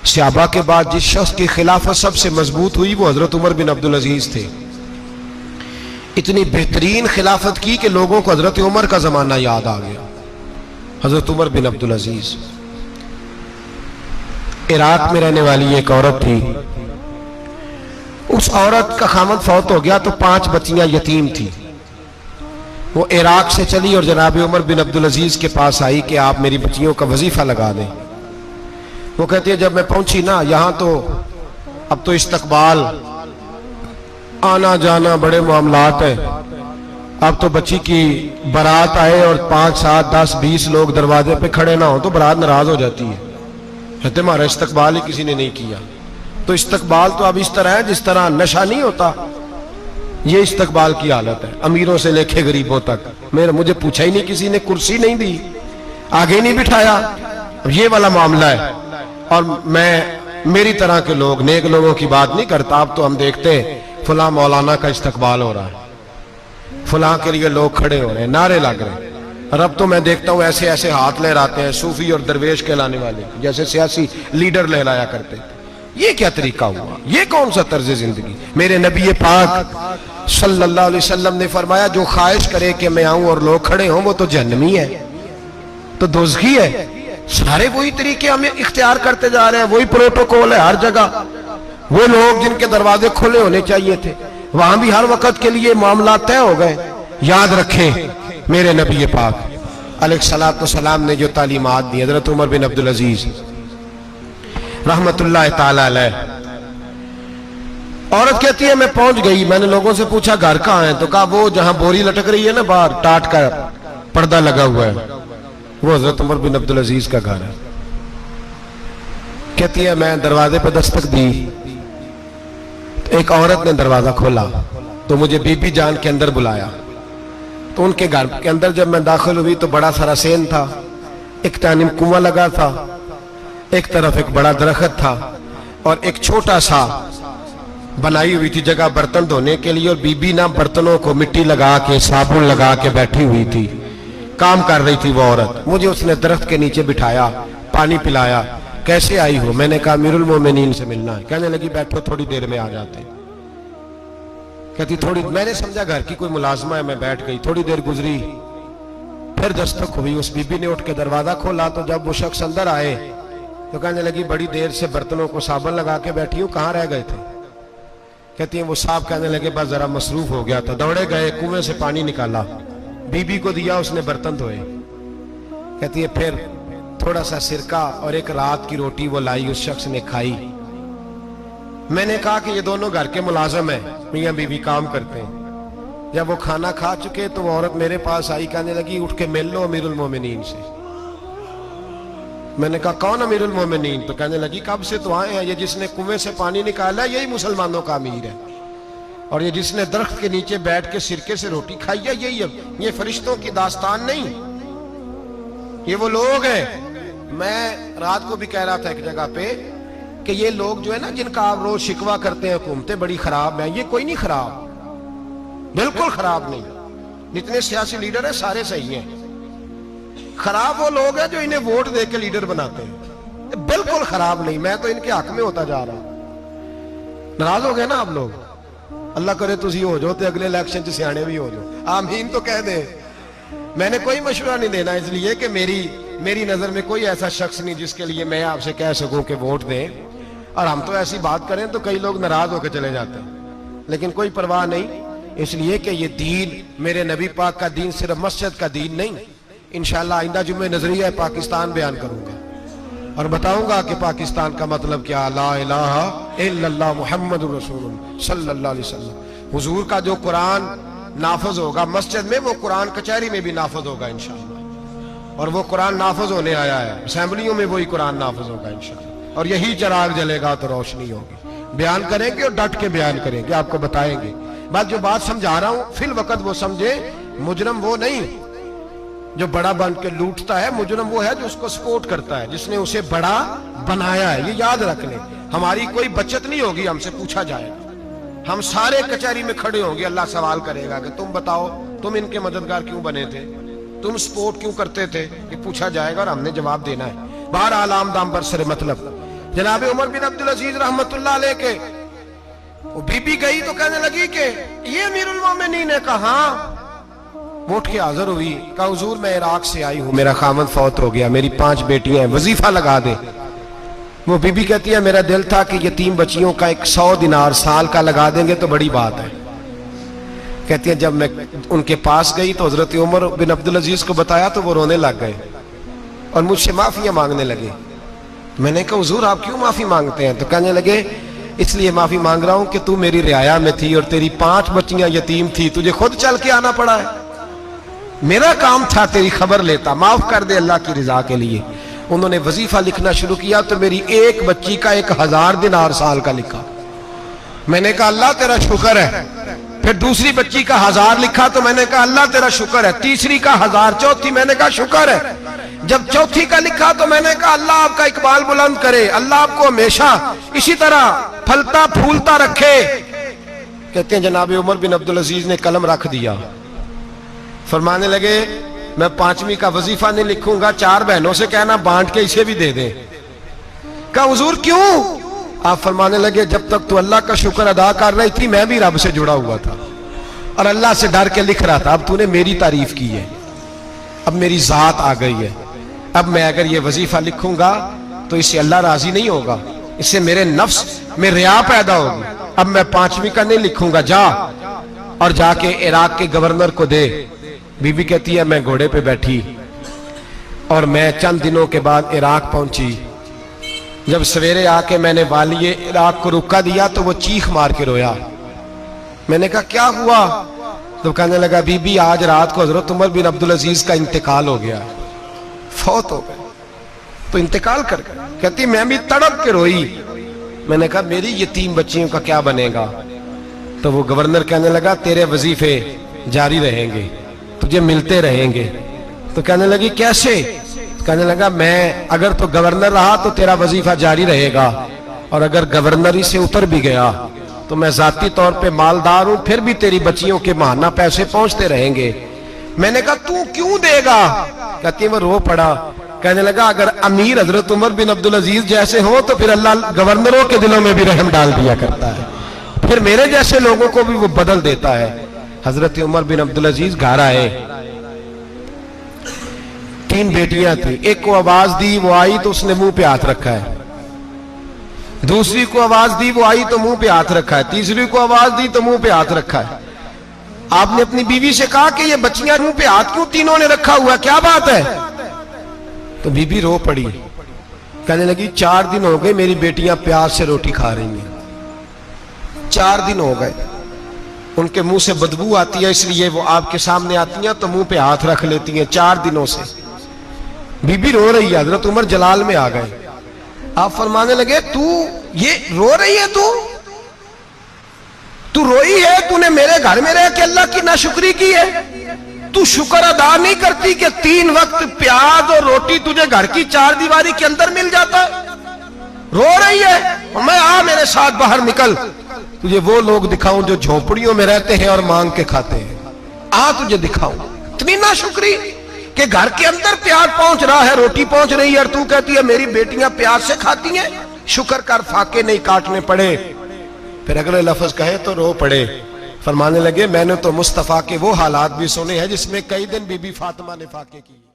सहाबा के बाद जिस शख्स की खिलाफत सबसे मजबूत हुई वो हजरत उमर बिन अब्दुल अजीज थे। इतनी बेहतरीन खिलाफत की कि लोगों को हजरत उमर का जमाना याद आ गया। हजरत उमर बिन अब्दुल अजीज इराक में रहने वाली एक औरत थी। उस औरत का खामद फौत हो गया तो 5 बच्चियां यतीम थी। वो इराक से चली और जनाब उमर बिन अब्दुल अजीज के पास आई कि आप मेरी बच्चियों का वजीफा लगा दें। वो कहती है जब मैं पहुंची ना यहां तो अब तो इस्तकबाल आना जाना बड़े मामलात है। अब तो बच्ची की बारात आए और 5, 7, 10, 20 लोग दरवाजे पे खड़े ना हो तो बारात नाराज हो जाती है। कहते हमारा इस्तकबाल ही किसी ने नहीं किया। तो इस्तकबाल तो अब इस तरह है जिस तरह नशा नहीं होता, ये इस्तकबाल की हालत है। अमीरों से लेके गरीबों तक मुझे पूछा ही नहीं, किसी ने कुर्सी नहीं दी, आगे नहीं बिठाया। अब ये वाला मामला है। और मैं मेरी तरह के लोग नेक लोगों की बात नहीं करता। अब तो हम देखते हैं फुला मौलाना का इस्तकबाल हो रहा है, फुला के लिए लोग खड़े हो रहे हैं, नारे लग रहे हैं। और अब तो मैं देखता हूं ऐसे ऐसे हाथ लहराते हैं सूफी और दरवेश कहलाने वाले, जैसे सियासी लीडर लहराया करते थे। ये क्या तरीका हुआ? ये कौन सा तर्ज जिंदगी? मेरे नबी पाक सल्लल्लाहु अलैहि वसल्लम ने फरमाया जो ख्वाहिश करे कि मैं आऊं और लोग खड़े हों वो तो जहन्नमी है, तो दोज़खी है। सारे वही तरीके हमें इख्तियार करते जा रहे हैं, वही प्रोटोकॉल है हर जगह। वो लोग जिनके दरवाजे खुले होने चाहिए थे वहां भी हर वक्त के लिए मामला तय हो गए। याद रखें मेरे नबी पाक अलैहिस्सलातु वस्सलाम ने जो तालीमात दी, हजरत उमर बिन अब्दुल अजीज रहमतुल्लाह ताला अलैह। औरत कहती है मैं पहुंच गई, मैंने लोगों से पूछा घर कहां है, तो कहा वो जहां बोरी लटक रही है ना बाहर, टाट का पर्दा लगा हुआ है, वो हजरत उमर बिन अब्दुल अजीज का घर है। कहती है मैं दरवाजे पर दस्तक दी तो एक औरत ने दरवाजा खोला तो मुझे बीबी जान के अंदर बुलाया। तो उनके घर के अंदर जब मैं दाखिल हुई तो बड़ा सारा सेन था, एक जानिब कुआं लगा था, एक तरफ एक बड़ा दरख्त था और एक छोटा सा बनाई हुई थी जगह बर्तन धोने के लिए। और बीबी ना बर्तनों को मिट्टी लगा के साबुन लगा के बैठी हुई थी, काम कर रही थी वो औरत। मुझे उसने दरख्त के नीचे बिठाया, पानी पिलाया। कैसे आई हो? मैंने कहा अमीरुल मोमिनीन से मिलना है। कहने लगी बैठो थोड़ी देर में आ जाते। कहती थोड़ी, मैंने समझा घर की कोई मुलाजमा है, मैं बैठ गई। थोड़ी देर गुजरी फिर दस्तक हुई, उस बीबी ने उठ के दरवाजा खोला। तो जब वो शख्स अंदर आए तो कहने लगी बड़ी देर से बर्तनों को साबुन लगा के बैठी हूँ, कहाँ रह गए थे? कहती है वो साहब कहने लगे बस जरा मसरूफ हो गया था, दौड़े गए, कुएं से पानी निकाला, बीबी को दिया, उसने बर्तन धोए। कहती है फिर थोड़ा सा सिरका और एक रात की रोटी वो लाई, उस शख्स ने खाई। मैंने कहा कि ये दोनों घर के मुलाजम है, मियां बीवी काम करते हैं। जब वो खाना खा चुके तो वो औरत मेरे पास आई, कहने लगी उठ के मिल लो अमीरुल मोमिनीन से। मैंने कहा कौन अमीरुल मोमिनीन? तो कहने लगी कब से तो आए हैं, ये जिसने कुएं से पानी निकाला यही मुसलमानों का अमीर है, और ये जिसने दरख्त के नीचे बैठ के सिरके से रोटी खाई है यही। ये फरिश्तों की दास्तान नहीं, ये वो लोग हैं। मैं रात को भी कह रहा था एक जगह पे कि ये लोग जो है ना जिनका आप रोज शिकवा करते हैं हुकूमतें बड़ी खराब हैं, ये कोई नहीं खराब, बिल्कुल खराब नहीं। जितने सियासी लीडर है सारे सही हैं। खराब वो लोग हैं जो इन्हें वोट दे के लीडर बनाते हैं, बिल्कुल खराब नहीं। मैं तो इनके हक में होता जा रहा हूं। नाराज हो गए ना आप लोग? अल्लाह करे तुसी हो जाओ तो अगले इलेक्शन च सियाने भी हो जाओ, आमीन तो कह दे। मैंने कोई मशवरा नहीं देना, इसलिए कि मेरी नजर में कोई ऐसा शख्स नहीं जिसके लिए मैं आपसे कह सकूं कि वोट दें। और हम तो ऐसी बात करें तो कई लोग नाराज होकर चले जाते हैं, लेकिन कोई परवाह नहीं, इसलिए कि ये दीन मेरे नबी पाक का दीन सिर्फ मस्जिद का दीन नहीं। इंशाअल्लाह आइंदा जुम्मे नजरिया पाकिस्तान बयान करूंगा और बताऊंगा कि पाकिस्तान का मतलब क्या, ला इलाहा इल्लल्लाह मुहम्मदुर रसूलुल्लाह सल्लल्लाहु अलैहि वसल्लम। हुजूर का जो कुरान नाफज होगा मस्जिद में, वो कुरान कचहरी में भी नाफज होगा इंशाअल्लाह। और वो कुरान नाफज होने आया है, असेंबलियों में वही कुरान नाफज होगा इंशाअल्लाह। और यही चिराग जलेगा तो रोशनी होगी। बयान करेंगे और डट के बयान करेंगे, आपको बताएंगे। जो बात समझा रहा हूं फिल वक्त वो समझे, मुजरम वो नहीं जो बड़ा बन के लूटता है, मुजरम वो है जो उसको सपोर्ट करता है, जिसने उसे बड़ा बनाया है। ये याद रख लें, हमारी कोई बचत नहीं होगी, हमसे पूछा जाएगा। हम सारे कचहरी में खड़े होंगे, अल्लाह सवाल करेगा कि तुम बताओ तुम इनके मददगार क्यों बने थे, तुम सपोर्ट क्यों करते थे, ये पूछा जाएगा और हमने जवाब देना है। बहरहाल आम दाम पर सरे मतलब जनाब उमर बिन अब्दुल अजीज रहमतुल्लाह अलैह के वो बीबी गई तो कहने लगी कि ये अमीरुल मोमिनीन ने कहा, उठ के हाजिर हुई, कहा हुजूर मैं इराक से आई हूं, मेरा खामद फौत हो गया, मेरी 5 बेटियां हैं, वजीफा लगा दे। वो बीबी कहती है मेरा दिल था कि यतीम बच्चियों का 100 दिनार साल का लगा देंगे तो बड़ी बात है। कहती है जब मैं उनके पास गई तो हजरत उमर बिन अब्दुल अजीज को बताया तो वो रोने लग गए और मुझसे माफिया मांगने लगे। मैंने कहा हुजूर आप क्यों माफी मांगते हैं? तो कहने लगे इसलिए माफी मांग रहा हूं कि तू मेरी रियाया में थी और तेरी 5 बच्चियां यतीम थी, तुझे खुद चल के आना पड़ा है, मेरा काम था तेरी खबर लेता, माफ कर दे अल्लाह की रिजा के लिए। उन्होंने वजीफा लिखना शुरू किया तो मेरी एक बच्ची का 1000 दिनार साल का लिखा। मैंने कहा अल्लाह तेरा शुक्र है। फिर दूसरी बच्ची का 1000 लिखा तो मैंने कहा अल्लाह तेरा शुक्र है। तीसरी का 1000, चौथी मैंने कहा शुक्र है। जब चौथी का लिखा तो मैंने कहा अल्लाह आपका इकबाल बुलंद करे, अल्लाह आपको हमेशा इसी तरह फलता फूलता रखे। कहते हैं जनाब उमर बिन अब्दुल अजीज ने कलम रख दिया, फरमाने लगे मैं 5वीं का वजीफा नहीं लिखूंगा, 4 बहनों से कहना बांट के इसे भी दे दे। कहा हुजूर क्यों? आप फरमाने लगे जब तक तू अल्लाह का शुक्र अदा कर रही थी मैं भी रब से जुड़ा हुआ था और अल्लाह से डर के लिख रहा था। अब तूने मेरी तारीफ की है, अब मेरी जात आ गई है, अब मैं अगर ये वजीफा लिखूंगा तो इससे अल्लाह राजी नहीं होगा, इससे मेरे नफ्स में रिया पैदा होगी। अब मैं 5वीं का नहीं लिखूंगा, जा और जाके इराक के गवर्नर को दे। बीबी कहती है मैं घोड़े पे बैठी और मैं चंद दिनों के बाद इराक पहुंची। जब सवेरे आके मैंने वालिए इराक को रुका दिया तो वो चीख मार के रोया। मैंने कहा क्या हुआ? तो कहने लगा बीबी आज रात को हजरत उमर बिन अब्दुल अजीज का इंतकाल हो गया, फौत हो गए, तो इंतकाल कर गए। कहती मैं भी तड़प के रोई। मैंने कहा मेरी यतीम बच्चियों का क्या बनेगा? तो वो गवर्नर कहने लगा तेरे वजीफे जारी रहेंगे, तुझे मिलते रहेंगे। तो कहने लगी कैसे? कहने लगा मैं अगर तो गवर्नर रहा तो तेरा वजीफा जारी रहेगा और अगर गवर्नरी से उतर भी गया तो मैं जाती तौर पे मालदार हूं, फिर भी तेरी बच्चियों के माहाना पैसे पहुंचते रहेंगे। मैंने कहा तू क्यों देगा? कहती वो रो पड़ा। कहने लगा अगर अमीर हजरत उमर बिन अब्दुल अजीज जैसे हो तो फिर अल्लाह गवर्नरों के दिलों में भी रहम डाल दिया करता है, फिर मेरे जैसे लोगों को भी वो बदल देता है। हजरत उमर बिन अब्दुल अजीज घर आए, 3 बेटियां थी। एक को आवाज दी, वो आई तो उसने मुंह पे हाथ रखा है। दूसरी को आवाज दी, वो आई तो मुंह पे हाथ रखा है। तीसरी को आवाज दी तो मुंह पे हाथ रखा है। आपने अपनी बीवी से कहा कि ये बच्चियां मुंह पे हाथ क्यों तीनों ने रखा हुआ, क्या बात है? तो बीबी रो पड़ी, कहने लगी 4 दिन हो गए मेरी बेटियां प्याज से रोटी खा रही हैं, 4 दिन हो गए, उनके मुंह से बदबू आती है इसलिए वो आपके सामने आती हैं तो मुंह पे हाथ रख लेती हैं 4 दिनों से। बीबी रो रही है, हजरत उमर जलाल में आ गए। आप फरमाने लगे तू ये रो रही है, तू रोई है, तूने मेरे घर में रह के अल्लाह की नाशुक्री की है, तू शुक्र अदा नहीं करती कि 3 वक्त प्याज और रोटी तुझे घर की 4 दीवारी के अंदर मिल जाता है? रो रही है। मैं आ मेरे साथ बाहर निकल, तुझे वो लोग दिखाऊं जो झोपड़ियों में रहते हैं और मांग के खाते हैं, आ तुझे दिखाऊं। इतनी नाशुक्री कि घर के अंदर प्याज पहुंच रहा है, रोटी पहुंच रही है और तू कहती है मेरी बेटियां प्याज से खाती हैं, शुक्र कर फाके नहीं काटने पड़े। फिर अगले लफ्ज कहे तो रो पड़े। फरमाने लगे मैंने तो मुस्तफा के वो हालात भी सुने हैं जिसमें कई दिन बीबी फातिमा ने फाके किए।